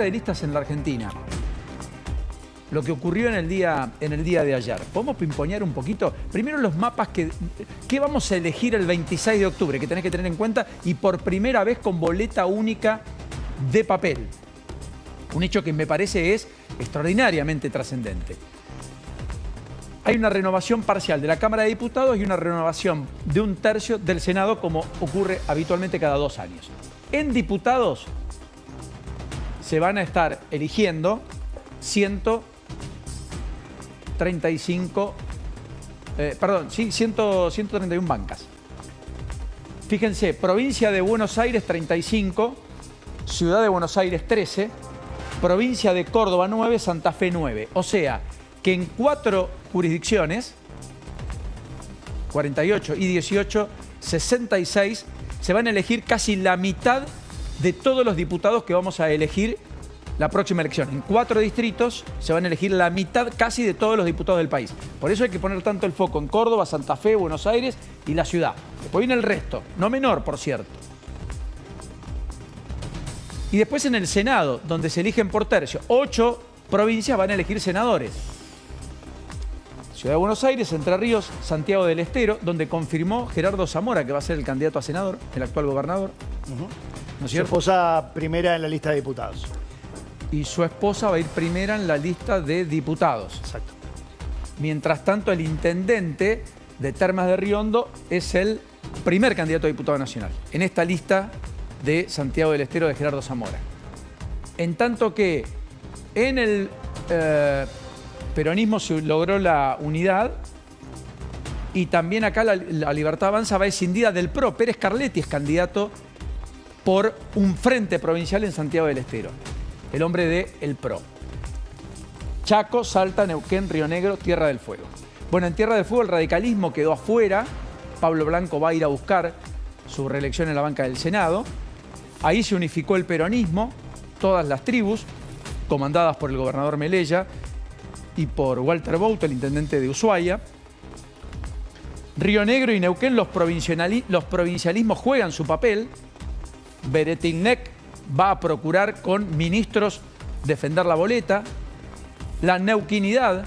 de listas en la Argentina. Lo que ocurrió en el día de ayer. ¿Podemos pimponear un poquito? Primero los mapas que vamos a elegir el 26 de octubre, que tenés que tener en cuenta, y por primera vez con boleta única de papel. Un hecho que me parece es extraordinariamente trascendente. Hay una renovación parcial de la Cámara de Diputados y una renovación de 1/3 del Senado, como ocurre habitualmente cada 2 años. En diputados se van a estar eligiendo 131 bancas. Fíjense, provincia de Buenos Aires 35, Ciudad de Buenos Aires 13, provincia de Córdoba 9, Santa Fe 9. O sea, que en 4 jurisdicciones, 48 y 18, 66, se van a elegir casi la mitad de todos los diputados que vamos a elegir la próxima elección. En 4 distritos se van a elegir la mitad casi de todos los diputados del país. Por eso hay que poner tanto el foco en Córdoba, Santa Fe, Buenos Aires y la ciudad. Después viene el resto, no menor, por cierto. Y después en el Senado, donde se eligen por tercio, 8 provincias van a elegir senadores. Ciudad de Buenos Aires, Entre Ríos, Santiago del Estero, donde confirmó Gerardo Zamora que va a ser el candidato a senador, el actual gobernador. ¿No es cierto? Su esposa primera en la lista de diputados. Y su esposa va a ir primera en la lista de diputados. Exacto. Mientras tanto, el intendente de Termas de Riondo es el primer candidato a diputado nacional en esta lista de Santiago del Estero de Gerardo Zamora. En tanto que en el peronismo se logró la unidad y también acá la Libertad Avanza va escindida del PRO. Pérez Carletti es candidato por un frente provincial en Santiago del Estero. El hombre del PRO. Chaco, Salta, Neuquén, Río Negro, Tierra del Fuego. Bueno, en Tierra del Fuego el radicalismo quedó afuera. Pablo Blanco va a ir a buscar su reelección en la banca del Senado. Ahí se unificó el peronismo, todas las tribus, comandadas por el gobernador Melella y por Walter Bouto, el intendente de Ushuaia. Río Negro y Neuquén, los provincialismos juegan su papel. Beretilnec va a procurar con ministros defender la boleta. La neuquinidad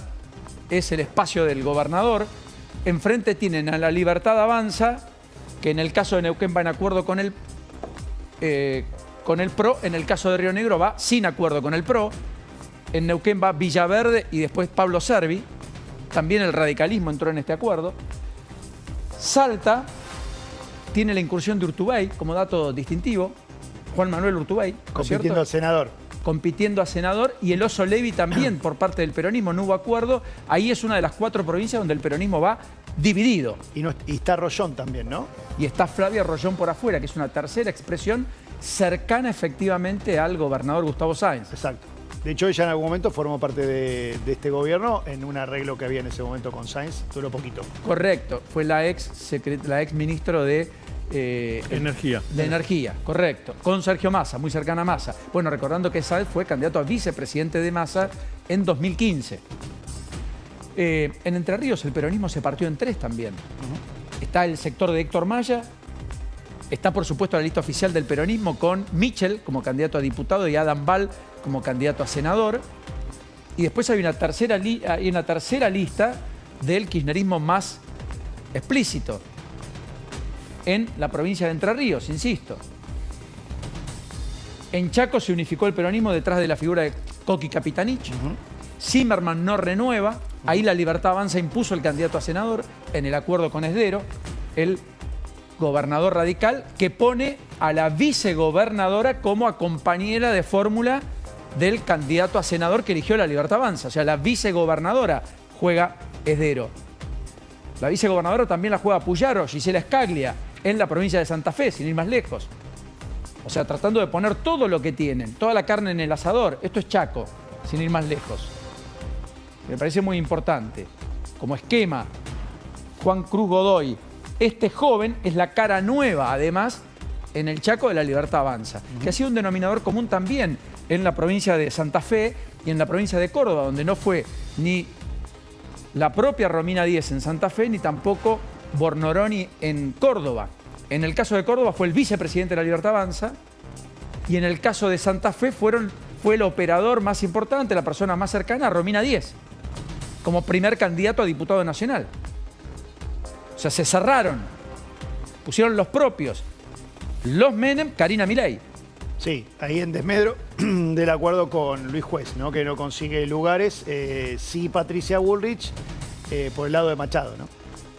es el espacio del gobernador. Enfrente tienen a la Libertad Avanza, que en el caso de Neuquén va en acuerdo con el PRO. En el caso de Río Negro va sin acuerdo con el PRO. En Neuquén va Villaverde y después Pablo Servi. También el radicalismo entró en este acuerdo. Salta tiene la incursión de Urtubey como dato distintivo. Juan Manuel Urtubey, compitiendo al senador. Compitiendo a senador, y el Oso Levi también por parte del peronismo, no hubo acuerdo. Ahí es una de las 4 provincias donde el peronismo va dividido. Y está Rollón también, ¿no? Y está Flavia Rollón por afuera, que es una tercera expresión cercana efectivamente al gobernador Gustavo Sáenz. Exacto. De hecho, ella en algún momento formó parte de este gobierno en un arreglo que había en ese momento con Sáenz, duró poquito. Correcto, fue la ex ministro de Energía. De Energía, correcto. Con Sergio Massa, muy cercana a Massa. Bueno, recordando que Sáenz fue candidato a vicepresidente de Massa en 2015. En Entre Ríos el peronismo se partió en 3 también. Está el sector de Héctor Maya, está por supuesto la lista oficial del peronismo con Michel como candidato a diputado y Adam Ball como candidato a senador. Y después hay una tercera lista del kirchnerismo más explícito en la provincia de Entre Ríos, insisto. En Chaco se unificó el peronismo detrás de la figura de Coqui Capitanich. Zimmerman no renueva. Ahí la Libertad Avanza impuso el candidato a senador en el acuerdo con Esdero, el gobernador radical, que pone a la vicegobernadora como compañera de fórmula del candidato a senador que eligió la Libertad Avanza. O sea, la vicegobernadora juega Esdero. La vicegobernadora también la juega Puyaro, Gisela Scaglia, en la provincia de Santa Fe, sin ir más lejos. O sea, tratando de poner todo lo que tienen, toda la carne en el asador. Esto es Chaco, sin ir más lejos. Me parece muy importante. Como esquema, Juan Cruz Godoy. Este joven es la cara nueva, además, en el Chaco de la Libertad Avanza, que ha sido un denominador común también en la provincia de Santa Fe y en la provincia de Córdoba, donde no fue ni la propia Romina Díez en Santa Fe, ni tampoco Bornoroni en Córdoba. En el caso de Córdoba fue el vicepresidente de la Libertad Avanza y en el caso de Santa Fe fueron fue el operador más importante, la persona más cercana a Romina Díez, como primer candidato a diputado nacional. O sea, se cerraron, pusieron los propios, los Menem, Karina Milei. Sí, ahí en desmedro del acuerdo con Luis Juez, ¿no? Que no consigue lugares. Sí, Patricia Bullrich por el lado de Machado, ¿no?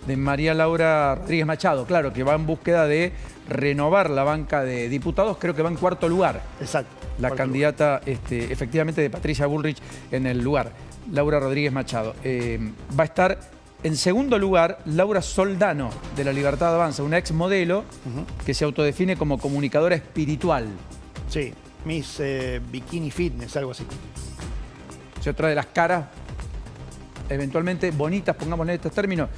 De María Laura Rodríguez Machado, claro, que va en búsqueda de renovar la banca de diputados, creo que va en cuarto lugar. Exacto. La candidata, efectivamente, de Patricia Bullrich en el lugar, Laura Rodríguez Machado. Va a estar en segundo lugar Laura Soldano, de La Libertad Avanza, una ex modelo que se autodefine como comunicadora espiritual. Sí, Miss Bikini Fitness, algo así. Es otra de las caras eventualmente bonitas, pongámosle estos términos.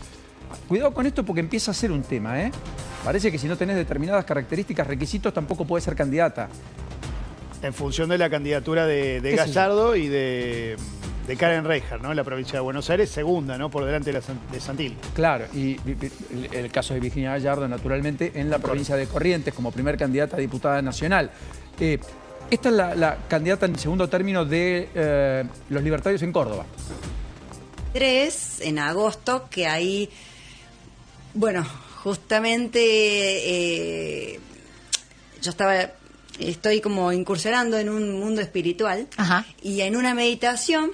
Cuidado con esto porque empieza a ser un tema, ¿eh? Parece que si no tenés determinadas características, requisitos, tampoco podés ser candidata. En función de la candidatura de Gallardo y de Karen Reijer, ¿no? En la provincia de Buenos Aires, segunda, ¿no? Por delante de Santilli. Claro, y el caso de Virginia Gallardo, naturalmente, en la provincia de Corrientes, como primer candidata a diputada nacional. Esta es la candidata en segundo término de los libertarios en Córdoba. 3 en agosto, que ahí, bueno, justamente yo estoy como incursionando en un mundo espiritual. Ajá. Y en una meditación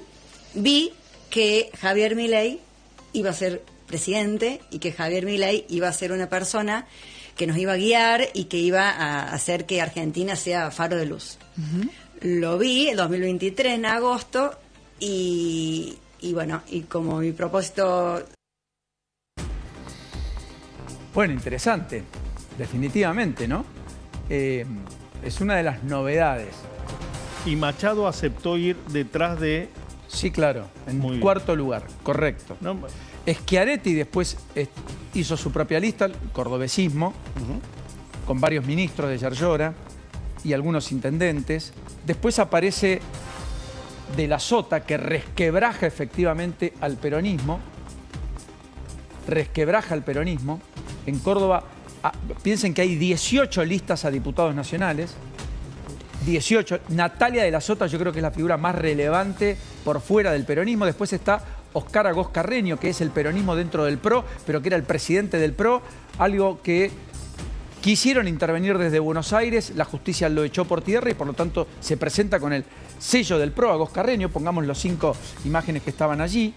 vi que Javier Milei iba a ser presidente y que Javier Milei iba a ser una persona que nos iba a guiar y que iba a hacer que Argentina sea faro de luz. Lo vi en 2023, en agosto, y bueno, y como mi propósito... Bueno, interesante, definitivamente, ¿no? Es una de las novedades. Y Machado aceptó ir detrás de... Sí, claro, en cuarto lugar, correcto. No, Schiaretti después hizo su propia lista, el cordobesismo, con varios ministros de Yarlora y algunos intendentes. Después aparece De la Sota, que resquebraja efectivamente al peronismo. Resquebraja al peronismo. En Córdoba, piensen que hay 18 listas a diputados nacionales. 18. Natalia de la Sota yo creo que es la figura más relevante por fuera del peronismo. Después está Oscar Agos Carreño, que es el peronismo dentro del PRO, pero que era el presidente del PRO, algo que quisieron intervenir desde Buenos Aires, la justicia lo echó por tierra y por lo tanto se presenta con el sello del PRO, Agos Carreño. Pongamos los 5 imágenes que estaban allí.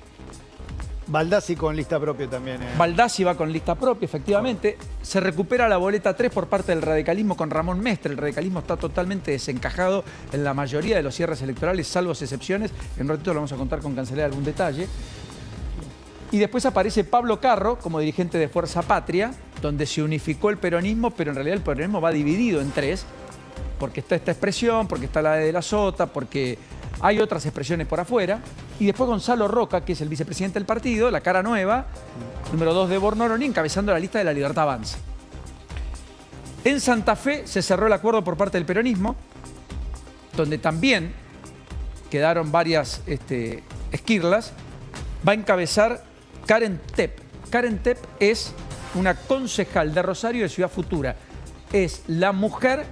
Baldassi con lista propia también. Baldassi va con lista propia, efectivamente. Se recupera la boleta 3 por parte del radicalismo con Ramón Mestre. El radicalismo está totalmente desencajado en la mayoría de los cierres electorales, salvo excepciones. En un ratito lo vamos a contar con Cancelar algún detalle. Y después aparece Pablo Carro como dirigente de Fuerza Patria, donde se unificó el peronismo, pero en realidad el peronismo va dividido en 3, porque está esta expresión, porque está la de la Sota, porque hay otras expresiones por afuera. Y después Gonzalo Roca, que es el vicepresidente del partido, la cara nueva, número 2 de Bornoroni, encabezando la lista de La Libertad Avanza. En Santa Fe se cerró el acuerdo por parte del peronismo, donde también quedaron varias esquirlas. Va a encabezar Karen Tepp. Karen Tepp es una concejal de Rosario de Ciudad Futura. Es la mujer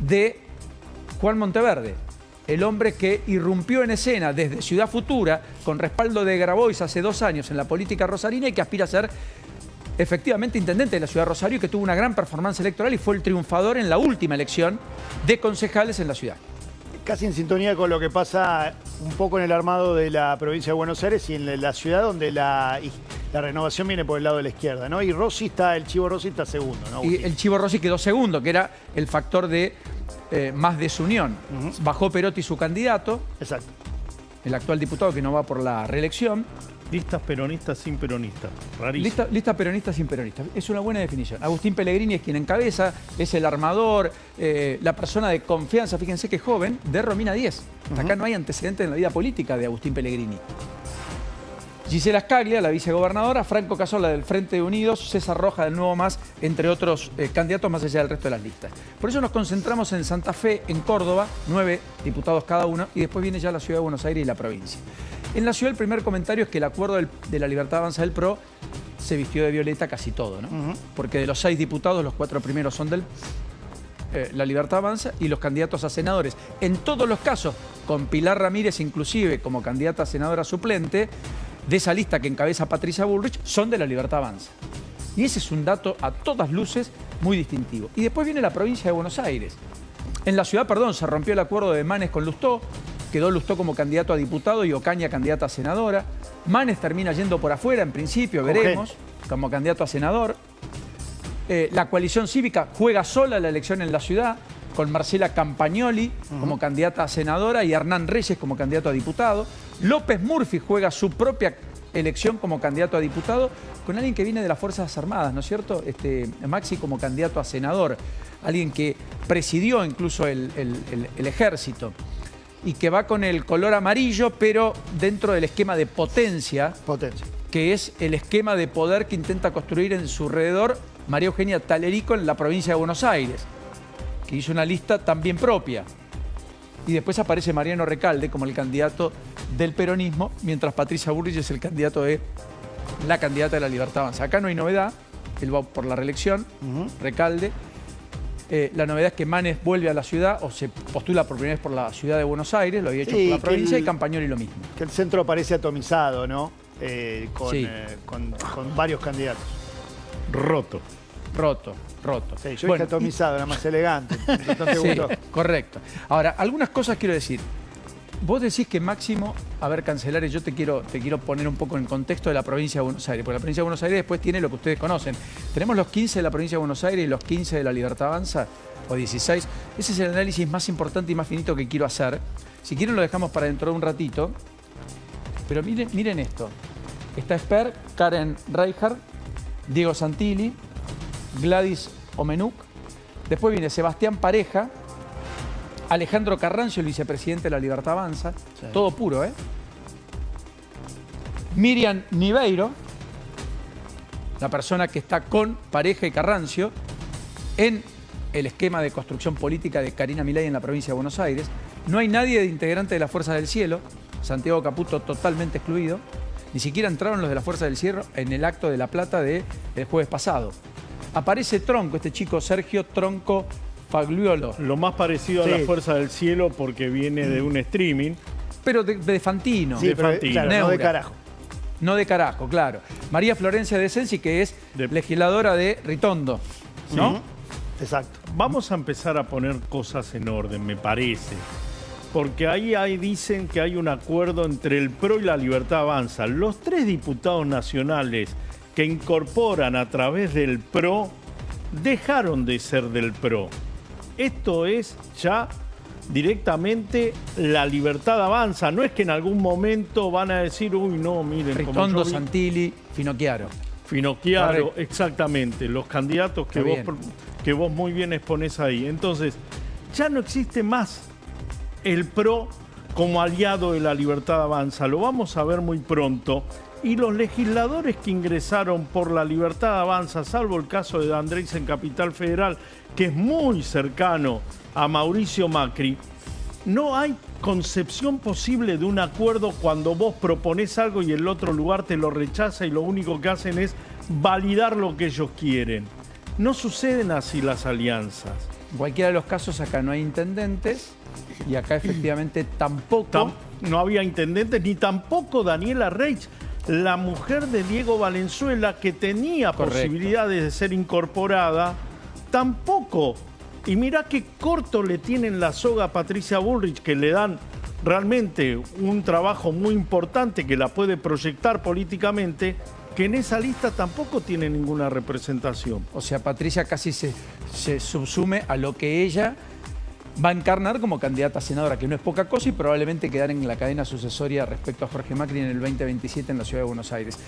de Juan Monteverde, el hombre que irrumpió en escena desde Ciudad Futura con respaldo de Grabois hace 2 años en la política rosarina y que aspira a ser efectivamente intendente de la ciudad de Rosario, que tuvo una gran performance electoral y fue el triunfador en la última elección de concejales en la ciudad. Casi en sintonía con lo que pasa un poco en el armado de la provincia de Buenos Aires y en la ciudad donde la renovación viene por el lado de la izquierda, ¿no? Y el Chivo Rossi está segundo, ¿no? Y el Chivo Rossi quedó segundo, que era el factor de más desunión. Bajó Perotti su candidato. Exacto. El actual diputado que no va por la reelección. Listas peronistas sin peronistas. Rarísimo. Lista peronista sin peronistas. Es una buena definición. Agustín Pellegrini es quien encabeza, es el armador, la persona de confianza, fíjense que joven, de Romina Díez. Acá no hay antecedentes en la vida política de Agustín Pellegrini. Gisela Scaglia, la vicegobernadora, Franco Casola del Frente Unidos, César Roja del Nuevo Más, entre otros candidatos más allá del resto de las listas. Por eso nos concentramos en Santa Fe, en Córdoba, 9 diputados cada uno, y después viene ya la ciudad de Buenos Aires y la provincia. En la ciudad el primer comentario es que el acuerdo de la Libertad Avanza del PRO se vistió de violeta casi todo, ¿no? Porque de los 6 diputados, los 4 primeros son del La Libertad Avanza y los candidatos a senadores. En todos los casos, con Pilar Ramírez inclusive como candidata a senadora suplente, de esa lista que encabeza Patricia Bullrich, son de La Libertad Avanza. Y ese es un dato a todas luces muy distintivo. Y después viene la provincia de Buenos Aires. En la ciudad, se rompió el acuerdo de Manes con Lustó, quedó Lustó como candidato a diputado y Ocaña candidata a senadora. Manes termina yendo por afuera, en principio, veremos, como candidato a senador. La coalición cívica juega sola la elección en la ciudad, con Marcela Campagnoli como candidata a senadora y Hernán Reyes como candidato a diputado. López Murphy juega su propia elección como candidato a diputado con alguien que viene de las Fuerzas Armadas, ¿no es cierto? Maxi como candidato a senador, alguien que presidió incluso el ejército y que va con el color amarillo, pero dentro del esquema de potencia, que es el esquema de poder que intenta construir en su alrededor María Eugenia Talerico en la provincia de Buenos Aires, que hizo una lista también propia. Y después aparece Mariano Recalde como el candidato del peronismo, mientras Patricia Bullrich es el candidato de la candidata de La Libertad Avanza. Acá no hay novedad, él va por la reelección, Recalde. La novedad es que Manes vuelve a la ciudad o se postula por primera vez por la ciudad de Buenos Aires, lo había hecho por la provincia, y Campagnoli lo mismo. Que el centro parece atomizado, ¿no? Con varios candidatos. Roto. Sí, yo dije atomizado, era más elegante. Sí, correcto. Ahora, algunas cosas quiero decir. Vos decís que Máximo, a ver, Cancelares, yo te quiero poner un poco en contexto de la provincia de Buenos Aires, porque la provincia de Buenos Aires después tiene lo que ustedes conocen. Tenemos los 15 de la provincia de Buenos Aires y los 15 de La Libertad Avanza, o 16. Ese es el análisis más importante y más finito que quiero hacer. Si quieren lo dejamos para dentro de un ratito. Pero miren esto. Está Esper, Karen Reichardt, Diego Santilli, Gladys Omenuk. Después viene Sebastián Pareja, Alejandro Carrancio, el vicepresidente de La Libertad Avanza. Sí. Todo puro, ¿eh? Miriam Niveiro, la persona que está con Pareja y Carrancio en el esquema de construcción política de Karina Milei en la provincia de Buenos Aires. No hay nadie de integrante de la Fuerza del Cielo. Santiago Caputo totalmente excluido. Ni siquiera entraron los de la Fuerza del Cielo en el acto de La Plata del jueves pasado. Aparece Tronco, este chico Sergio Tronco Fagliolo. Lo más parecido a la Fuerza del Cielo porque viene de un streaming. Pero de Fantino. Sí, pero, claro, no de carajo. No de carajo, claro. María Florencia de Sensi, que es legisladora de Ritondo, ¿no? Exacto. Vamos a empezar a poner cosas en orden, me parece. Porque ahí dicen que hay un acuerdo entre el PRO y La Libertad Avanza. Los 3 diputados nacionales que incorporan a través del PRO dejaron de ser del PRO. Esto es ya directamente La Libertad Avanza. No es que en algún momento van a decir, uy, no, miren. Ritondo, Santilli, Finocchiaro. Finocchiaro, exactamente. Los candidatos que vos muy bien exponés ahí. Entonces, ya no existe más el PRO como aliado de La Libertad Avanza. Lo vamos a ver muy pronto. Y los legisladores que ingresaron por La Libertad Avanza, salvo el caso de D'Andrés en Capital Federal, que es muy cercano a Mauricio Macri, no hay concepción posible de un acuerdo cuando vos proponés algo y el otro lugar te lo rechaza y lo único que hacen es validar lo que ellos quieren. No suceden así las alianzas. En cualquiera de los casos acá no hay intendentes y acá efectivamente tampoco... No había intendentes ni tampoco Daniela Reich, la mujer de Diego Valenzuela, que tenía posibilidades de ser incorporada, tampoco. Y mirá qué corto le tienen la soga a Patricia Bullrich, que le dan realmente un trabajo muy importante que la puede proyectar políticamente, que en esa lista tampoco tiene ninguna representación. O sea, Patricia casi se subsume a lo que ella va a encarnar como candidata a senadora, que no es poca cosa, y probablemente quedar en la cadena sucesoria respecto a Jorge Macri en el 2027 en la ciudad de Buenos Aires.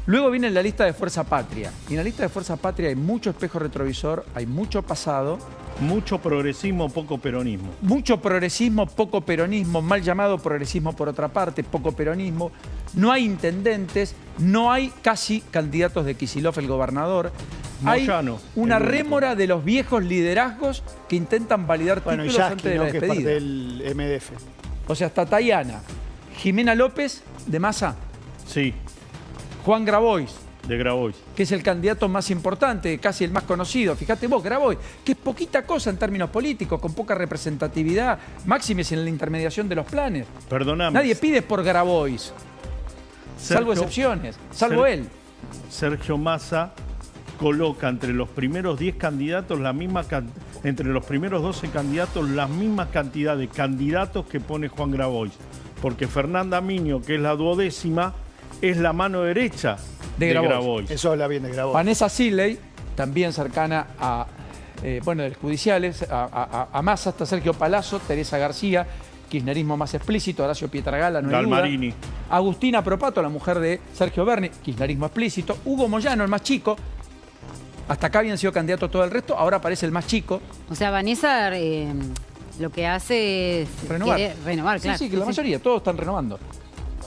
Luego viene la lista de Fuerza Patria. Y en la lista de Fuerza Patria hay mucho espejo retrovisor, hay mucho pasado. Mucho progresismo, poco peronismo. Mucho progresismo, poco peronismo, mal llamado progresismo por otra parte, poco peronismo. No hay intendentes, no hay casi candidatos de Kicillof, el gobernador. Moyano, hay una rémora de los viejos liderazgos que intentan validar títulos antes de la despedida. Que es parte del MDF. O sea, está Tayana, Jimena López de Massa. Sí. Juan Grabois, De Grabois. Que es el candidato más importante, casi el más conocido. Fíjate vos, Grabois, que es poquita cosa en términos políticos, con poca representatividad, máximes en la intermediación de los planes. Perdóname. Nadie pide por Grabois, salvo excepciones, salvo él. Sergio Massa coloca entre los primeros 10 candidatos entre los primeros 12 candidatos la misma cantidad de candidatos que pone Juan Grabois. Porque Fernanda Miño, que es la 12ª, es la mano derecha de Grabois. Eso habla bien de Grabois. Vanessa Sisley, también cercana a, de los judiciales, a Massa, hasta Sergio Palazzo, Teresa García, kirchnerismo más explícito, Horacio Pietragala, no hay duda. Galmarini. Agustina Propato, la mujer de Sergio Berni, kirchnerismo explícito. Hugo Moyano, el más chico. Hasta acá habían sido candidatos todo el resto, ahora aparece el más chico. O sea, Vanessa lo que hace es renovar, claro. Sí, que la mayoría, todos están renovando.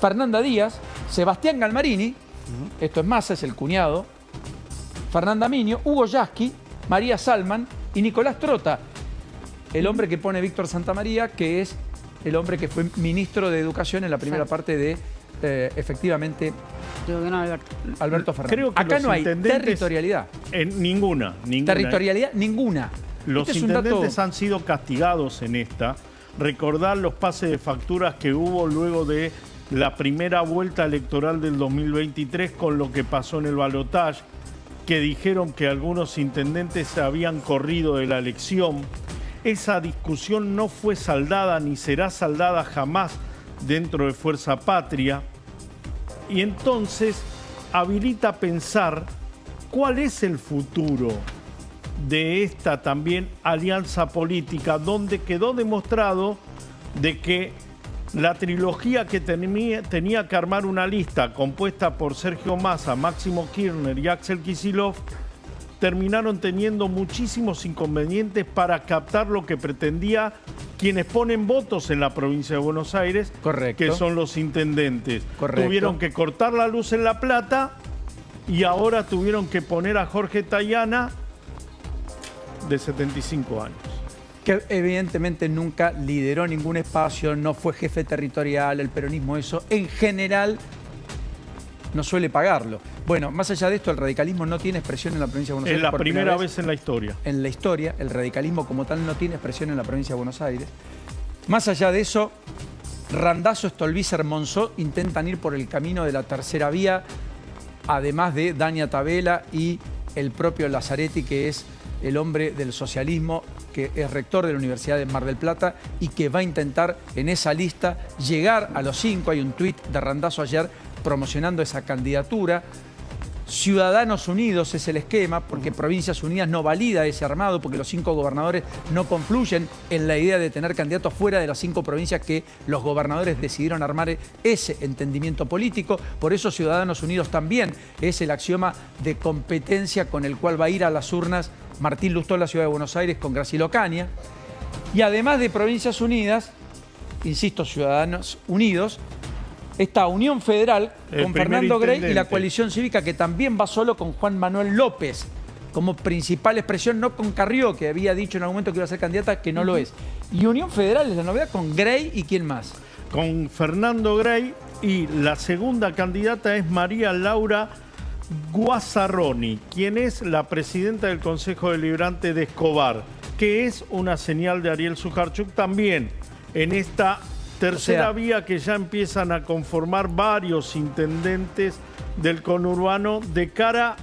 Fernanda Díaz, Sebastián Galmarini, esto es Massa, es el cuñado, Fernanda Miño, Hugo Yasky, María Salman y Nicolás Trota, el hombre que pone Víctor Santamaría, que es el hombre que fue ministro de Educación en la primera parte de, efectivamente, Alberto Fernández. Creo que acá no hay territorialidad. Ninguna. Territorialidad, ninguna. Los intendentes han sido castigados en esta. Recordar los pases de facturas que hubo luego de la primera vuelta electoral del 2023 con lo que pasó en el balotaje, que dijeron que algunos intendentes se habían corrido de la elección. Esa discusión no fue saldada ni será saldada jamás dentro de Fuerza Patria. Y entonces habilita pensar cuál es el futuro de esta también alianza política, donde quedó demostrado de que la trilogía que tenía que armar una lista compuesta por Sergio Massa, Máximo Kirchner y Axel Kicillof terminaron teniendo muchísimos inconvenientes para captar lo que pretendía quienes ponen votos en la provincia de Buenos Aires, correcto, que son los intendentes. Correcto. Tuvieron que cortar la luz en La Plata y ahora tuvieron que poner a Jorge Tayana, de 75 años. Que evidentemente nunca lideró ningún espacio, no fue jefe territorial, el peronismo eso en general no suele pagarlo. Bueno, más allá de esto, el radicalismo no tiene expresión en la provincia de Buenos Aires. Es la primera vez en la historia. En la historia, el radicalismo como tal no tiene expresión en la provincia de Buenos Aires. Más allá de eso, Randazzo, Stolbizer, Monzó intentan ir por el camino de la tercera vía, además de Dania Tabela y el propio Lazzaretti, que es el hombre del socialismo, que es rector de la Universidad de Mar del Plata y que va a intentar en esa lista llegar a los 5. Hay un tuit de Randazzo ayer promocionando esa candidatura. Ciudadanos Unidos es el esquema, porque Provincias Unidas no valida ese armado, porque los 5 gobernadores no confluyen en la idea de tener candidatos fuera de las 5 provincias que los gobernadores decidieron armar ese entendimiento político. Por eso Ciudadanos Unidos también es el axioma de competencia con el cual va a ir a las urnas Martín Lustó en la Ciudad de Buenos Aires con Graciela Ocaña. Y además de Provincias Unidas, insisto, Ciudadanos Unidos, esta Unión Federal con Fernando Grey y la coalición cívica, que también va solo con Juan Manuel López como principal expresión, no con Carrió, que había dicho en algún momento que iba a ser candidata, que no lo es. Y Unión Federal es la novedad con Grey y ¿quién más? Con Fernando Grey, y la segunda candidata es María Laura Guazzaroni, quien es la presidenta del Consejo Deliberante de Escobar, que es una señal de Ariel Sujarchuk también en esta tercera vía que ya empiezan a conformar varios intendentes del conurbano de cara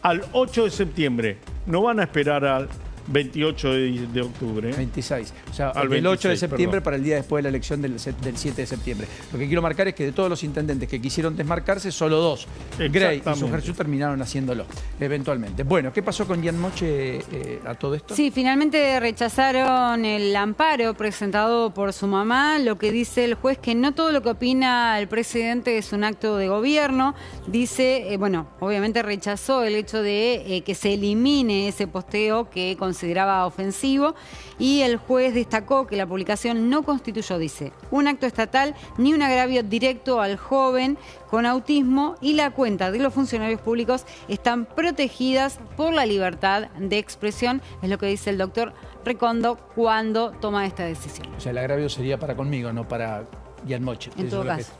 al 8 de septiembre. No van a esperar al 28 de octubre. 26. O sea, al el 8 de 26, septiembre perdón. para el día después de la elección del 7 de septiembre. Lo que quiero marcar es que de todos los intendentes que quisieron desmarcarse, solo 2, Grey y Sujarchuk, terminaron haciéndolo eventualmente. Bueno, ¿qué pasó con Jan Moche a todo esto? Sí, finalmente rechazaron el amparo presentado por su mamá. Lo que dice el juez, que no todo lo que opina el presidente es un acto de gobierno. Dice, obviamente rechazó el hecho de que se elimine ese posteo que consideraba ofensivo, y el juez destacó que la publicación no constituyó, dice, un acto estatal ni un agravio directo al joven con autismo, y la cuenta de los funcionarios públicos están protegidas por la libertad de expresión, es lo que dice el doctor Recondo cuando toma esta decisión. O sea, el agravio sería para conmigo, no para y al moche. En todo caso.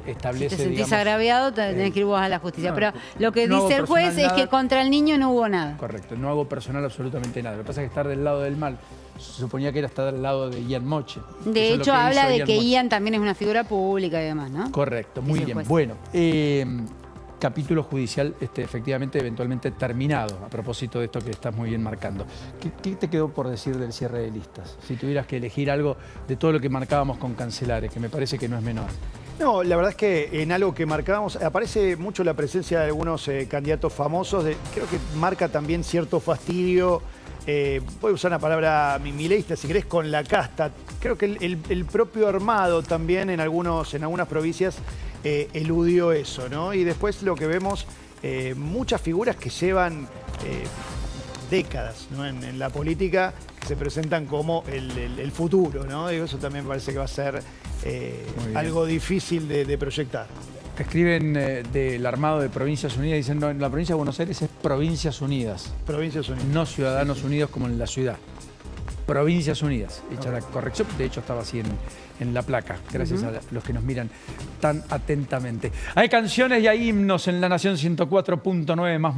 Establece, si te sentís digamos, agraviado, tenés que ir vos a la justicia. no, pero lo que no dice el hago juez personal es que nada. contra el niño no hubo nada. Correcto, no hago personal absolutamente nada. Lo que pasa es que estar del lado del mal, se suponía que era estar del lado de Ian Moche. De Eso es lo hecho, que habla hizo de que Moche. Ian también es una figura pública y demás, ¿no? Correcto, muy Dice el bien. juez. Bueno, capítulo judicial efectivamente eventualmente terminado, a propósito de esto que estás muy bien marcando. ¿Qué te quedó por decir del cierre de listas? Si tuvieras que elegir algo de todo lo que marcábamos con Cancelares, que me parece que no es menor. No, la verdad es que en algo que marcábamos, aparece mucho la presencia de algunos candidatos famosos, creo que marca también cierto fastidio, voy a usar una palabra mileísta, si querés, con la casta. Creo que el propio armado también en algunas provincias eludió eso, ¿no? Y después lo que vemos, muchas figuras que llevan décadas, ¿no? en la política, que se presentan como el futuro, ¿no? Digo, eso también parece que va a ser algo difícil de proyectar. Que escriben del armado de Provincias Unidas, dicen, no, en la provincia de Buenos Aires es Provincias Unidas. Provincias Unidas. No Ciudadanos Unidos como en la ciudad. Provincias Unidas, hecha la corrección. De hecho, estaba así en la placa, gracias a los que nos miran tan atentamente. Hay canciones y hay himnos en La Nación 104.9 más.